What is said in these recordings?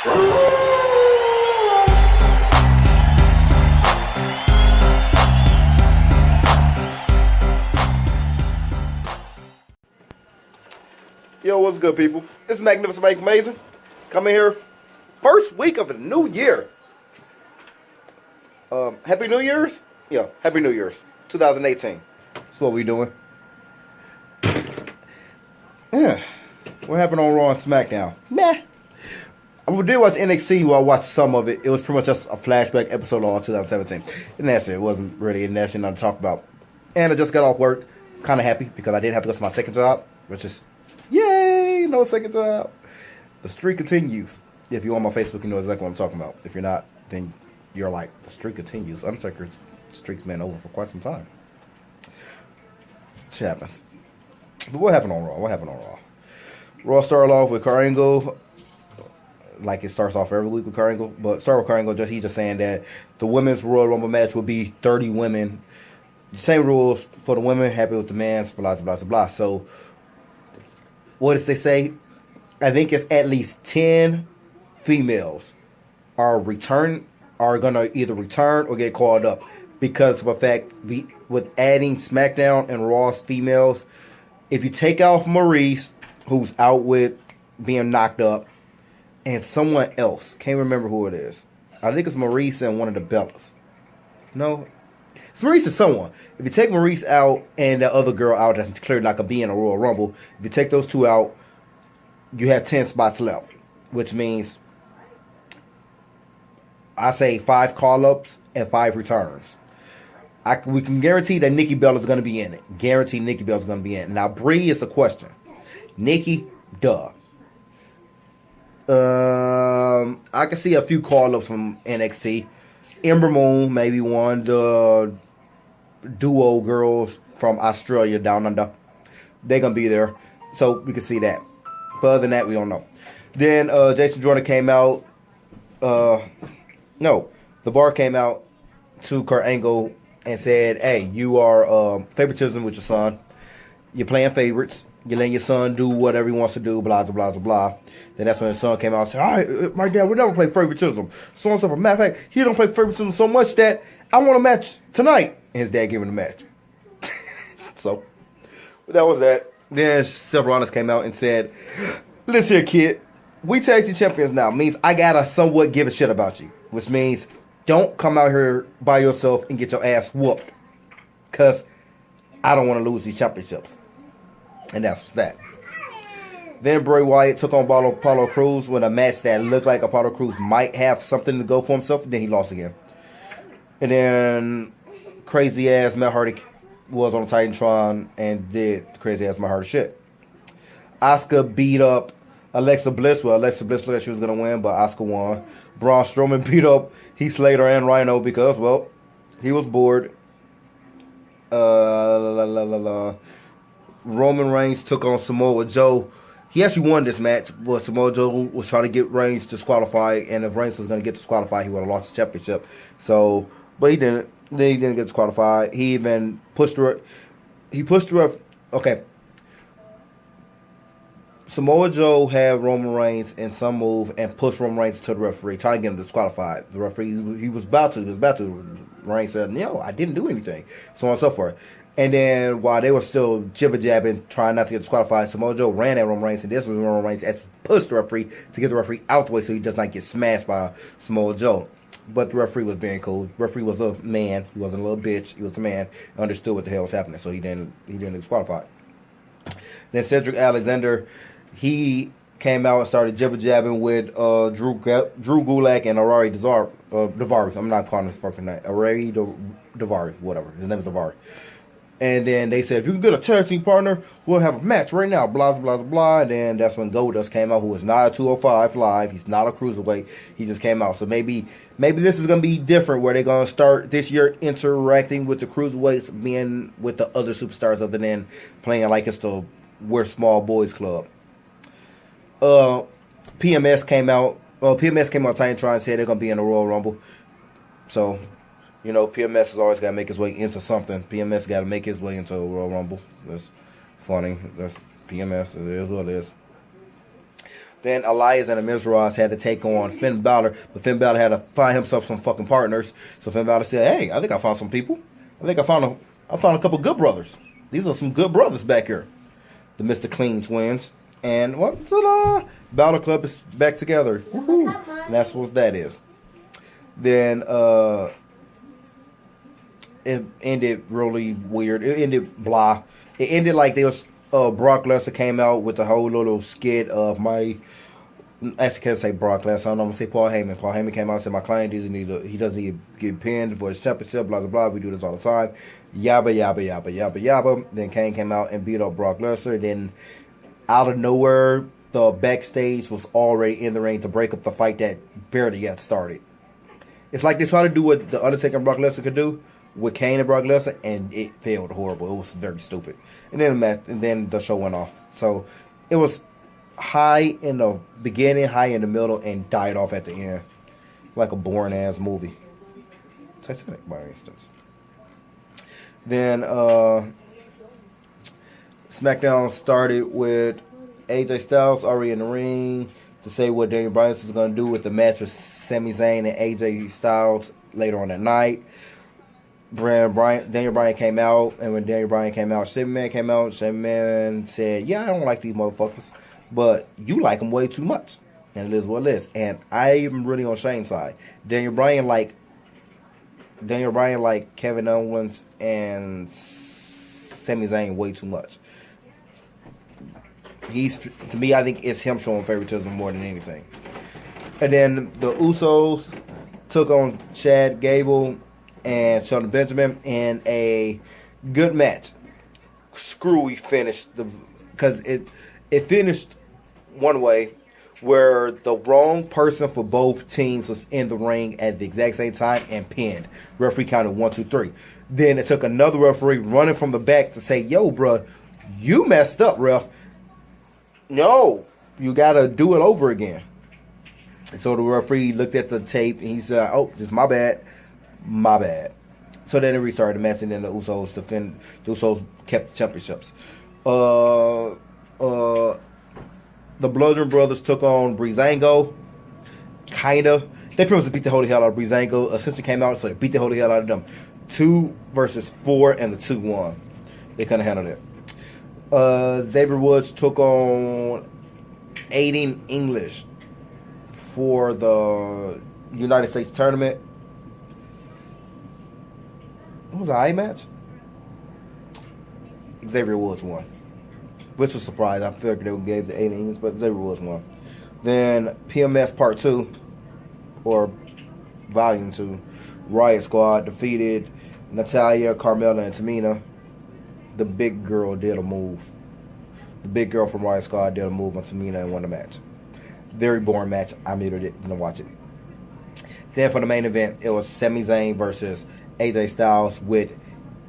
Yo, what's good, people? This is Magnificent Mike Amazing. Coming here, first week of the new year. Happy New Year's? Yeah, Happy New Year's, 2018. That's what we doing. Yeah, what happened on Raw and SmackDown? Meh. I did watch NXT. While I watched some of it. It was pretty much just a flashback episode of 2017, and that's it. It wasn't really nothing to talk about. And I just got off work, kind of happy because I didn't have to go to my second job, which is. Yay! No second job. The streak continues. If you're on my Facebook, you know exactly what I'm talking about. If you're not, then you're like, the streak continues. Undertaker's streak's been over for quite some time. Shit happens. But what happened on Raw? Raw started off with Kurt Angle, like it starts off every week with Kurt Angle. But start with Kurt Angle, he's just saying that the women's Royal Rumble match will be 30 women. Same rules for the women, happy with the men, blah, blah, blah, blah. So, what does they say? I think it's at least 10 females are gonna either return or get called up because of the fact with adding SmackDown and Raw's females. If you take off Maurice, who's out with being knocked up, and someone else, can't remember who it is. I think it's Maurice and one of the Bellas. No, it's Maurice and someone. If you take Maurice out and the other girl out that's clearly not going to be in a Royal Rumble, if you take those two out, you have 10 spots left, which means I say 5 call-ups and 5 returns. We can guarantee that Nikki Bella is going to be in it. Guarantee Nikki Bella is going to be in it. Now, Brie is the question. Nikki, duh. I can see a few call-ups from NXT. Ember Moon, maybe one. The duo girls from Australia down under. They're going to be there. So we can see that. But other than that, we don't know. Then Jason Jordan came out. The Bar came out to Kurt Angle and said, hey, you are favoritism with your son. You're playing favorites. You're letting your son do whatever he wants to do, blah, blah, blah, blah, blah. Then that's when his son came out and said, all right, my dad, we never play favoritism. So and so. For matter of fact, he don't play favoritism so much that I want a match tonight. And his dad gave him the match. So, that was that. Then Seth Rollins came out and said, listen here, kid. We tag team champions now. Means I gotta somewhat give a shit about you. Which means don't come out here by yourself and get your ass whooped. Because I don't want to lose these championships. And that's what's that. Then Bray Wyatt took on Apollo Crews with a match that looked like Apollo Crews might have something to go for himself. Then he lost again. And then crazy ass Matt Hardy was on the Titantron and did crazy ass Matt Hardy shit. Asuka beat up Alexa Bliss. Well, Alexa Bliss looked like she was going to win, but Asuka won. Braun Strowman beat up Heath Slater and Rhino because, well, he was bored. Roman Reigns took on Samoa Joe. He actually won this match, but Samoa Joe was trying to get Reigns disqualified, and if Reigns was going to get disqualified, he would have lost the championship. So, but he didn't. Then he didn't get disqualified. He even pushed the ref. Okay. Samoa Joe had Roman Reigns in some move and pushed Roman Reigns to the referee, trying to get him disqualified. The referee, he was about to. Reigns said, no, I didn't do anything. So on and so forth. And then while they were still jibber-jabbing, trying not to get disqualified, Samoa Joe ran at Roman Reigns, and this was Roman Reigns actually pushed the referee to get the referee out the way so he does not get smashed by Samoa Joe. But the referee was being cool. The referee was a man. He wasn't a little bitch. He was a man. Understood what the hell was happening, so he didn't disqualify. Then Cedric Alexander, he came out and started jibber-jabbing with Drew Gulak and Arari Davari. I'm not calling his fucking name. Arari Davari, whatever. His name is Davari. And then they said, if you can get a tag team partner, we'll have a match right now, blah, blah, blah, blah. And then that's when Goldust came out, who is not a 205 Live. He's not a cruiserweight. He just came out. So maybe this is going to be different, where they're going to start this year interacting with the cruiserweights, being with the other superstars other than playing like it's the We're Small Boys Club. PMS came out. Titantron and said they're going to be in the Royal Rumble. So, you know, PMS has always got to make his way into something. PMS got to make his way into a Royal Rumble. That's funny. That's PMS. It is what it is. Then Elias and the Mizrahi had to take on Finn Balor, but Finn Balor had to find himself some fucking partners. So Finn Balor said, "Hey, I think I found some people. I found a couple good brothers. These are some good brothers back here, the Mr. Clean twins." And what's it? Balor Club is back together. Woo-hoo. And that's what that is. Then it ended really weird. It ended blah. It ended like there was Brock Lesnar came out with the whole little skit of my. Actually, can't say Brock Lesnar. I'm gonna say Paul Heyman. Paul Heyman came out and said my client doesn't need to get pinned for his championship. Blah blah blah. We do this all the time. Yabba yabba yabba yabba yabba. Then Kane came out and beat up Brock Lesnar. Then out of nowhere, the backstage was already in the ring to break up the fight that barely got started. It's like they tried to do what the Undertaker and Brock Lesnar could do with Kane and Brock Lesnar, and it failed horrible. It was very stupid. And then the show went off. So it was high in the beginning, high in the middle, and died off at the end, like a boring ass movie. Titanic, by instance. Then SmackDown started with AJ Styles already in the ring to say what Daniel Bryan was going to do with the match with Sami Zayn and AJ Styles later on that night. Daniel Bryan came out, and when Daniel Bryan came out, Sami Man came out. Sami Man said, "Yeah, I don't like these motherfuckers, but you like them way too much, and it is what it is." And I am really on Shane's side. Daniel Bryan like Kevin Owens and Sami Zayn way too much. To me, I think it's him showing favoritism more than anything. And then the Usos took on Chad Gable and Shelton Benjamin in a good match. Screwy finished because it finished one way where the wrong person for both teams was in the ring at the exact same time and pinned. Referee counted 1, 2, 3. Then it took another referee running from the back to say, "Yo, bruh, you messed up, ref. No, you gotta do it over again." And so the referee looked at the tape and he said, "Oh, just my bad. So then they restarted the match, and then the Usos kept the championships. The Bludgeon Brothers took on Breezango. Kinda. They pretty much beat the holy hell out of Breezango. Ascension came out, so they beat the holy hell out of them. 2 versus 4, and the 2 won. They couldn't handle it. Xavier Woods took on Aiden English for the United States tournament. It was an eye match. Xavier Woods won, which was a surprise. I figured they would give the Aiden English, but Xavier Woods won. Then PMS Part 2, or Volume 2, Riot Squad defeated Natalia, Carmella, and Tamina. The big girl did a move. The big girl from Riot Squad did a move on Tamina and won the match. Very boring match. I muted it, didn't watch it. Then for the main event, it was Sami Zayn versus AJ Styles with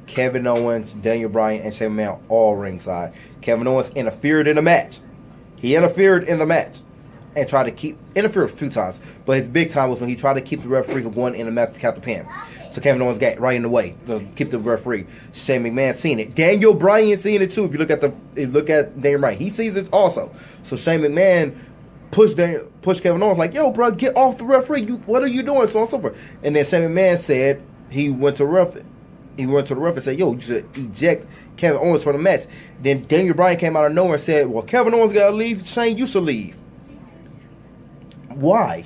Kevin Owens, Daniel Bryan, and Shane McMahon all ringside. Kevin Owens interfered in the match. He interfered in the match and tried to interfered a few times, but his big time was when he tried to keep the referee from going in the match to count the pin. So Kevin Owens got right in the way to keep the referee. Shane McMahon seen it. Daniel Bryan seen it too. If you look at Daniel Bryan, he sees it also. So Shane McMahon pushed Kevin Owens like, "Yo, bro, get off the referee. What are you doing?" So on and so forth. And then Shane McMahon said he went to the ref and said, "Yo, you should eject Kevin Owens from the match." Then Daniel Bryan came out of nowhere and said, "Well, Kevin Owens got to leave. Shane, you should leave." Why?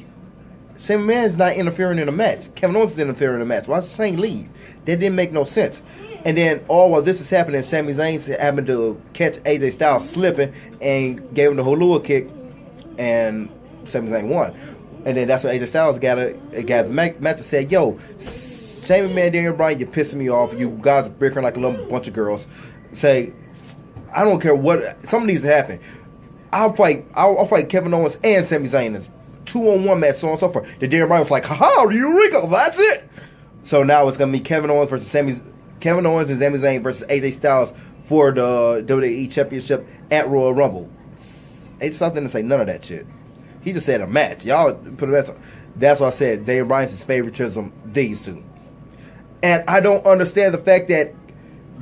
Shane McMahon's not interfering in the match. Kevin Owens is interfering in the match. Why should Shane leave? That didn't make no sense. And then all while this is happening, Sami Zayn happened to catch AJ Styles slipping and gave him the Halua kick, and Sami Zayn won. And then that's when AJ Styles got the match and said, "Yo, Shane McMahon, Daniel Bryan, you're pissing me off. You guys are bickering like a little bunch of girls. Say, I don't care what. Something needs to happen. I'll fight Kevin Owens and Sami Zayn. It's 2-on-1 match, so on and so forth." The Daniel Bryan was like, "Haha, Eureka, that's it." So now it's gonna be Kevin Owens and Sami Zayn versus AJ Styles for the WWE Championship at Royal Rumble. AJ Styles didn't say none of that shit. He just said a match. Y'all put a match on. That's why I said Daniel Bryan's favoritism, these two. And I don't understand the fact that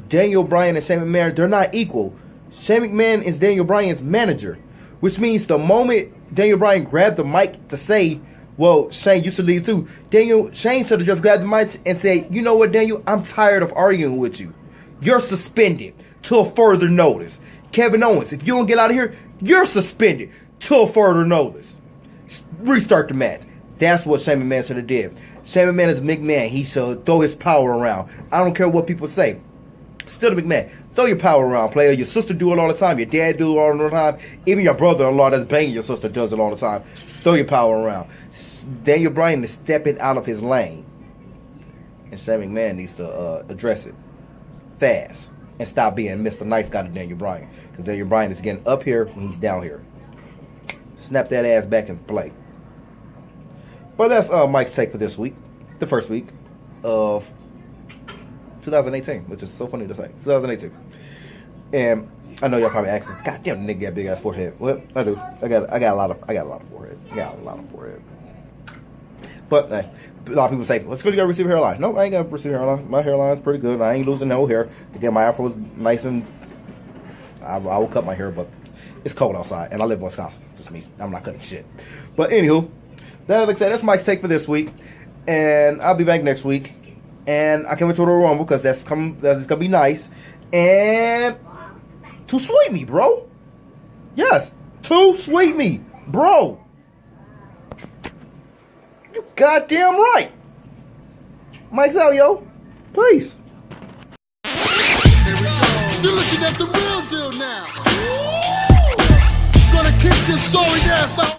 Daniel Bryan and Shane McMahon, they're not equal. Shane McMahon is Daniel Bryan's manager. Which means the moment Daniel Bryan grabbed the mic to say, well, Shane, you should leave too. Shane should have just grabbed the mic and said, you know what, Daniel, I'm tired of arguing with you. You're suspended till further notice. Kevin Owens, if you don't get out of here, you're suspended till further notice. Restart the match. That's what Shane McMahon should have did. Shane McMahon is McMahon. He should throw his power around. I don't care what people say. Still the McMahon. Throw your power around, player. Your sister do it all the time. Your dad do it all the time. Even your brother-in-law that's banging your sister does it all the time. Throw your power around. Daniel Bryan is stepping out of his lane. And Shane McMahon needs to address it fast. And stop being Mr. Nice Guy to Daniel Bryan. Because Daniel Bryan is getting up here when he's down here. Snap that ass back and play. But that's Mike's take for this week. The first week of 2018, which is so funny to say. 2018. And I know y'all probably asking, God damn, nigga got a big ass forehead. Well, I do. I got a lot of forehead. I got a lot of forehead. But a lot of people say, well, it's because you got a receiver hairline. No, I ain't got a receiver hairline. My hairline's pretty good. I ain't losing no hair. Again, my afro is nice and I will cut my hair, but it's cold outside, and I live in Wisconsin. Just means I'm not cutting shit. But anywho, like I said, that's Mike's take for this week, and I'll be back next week. And I can't wait to the Rumble because that's gonna be nice. And to sweet me, bro. Yes, to sweet me, bro. You goddamn right. Mike's out, yo. Peace. You're looking at the real deal now. Gonna kick this sorry ass out.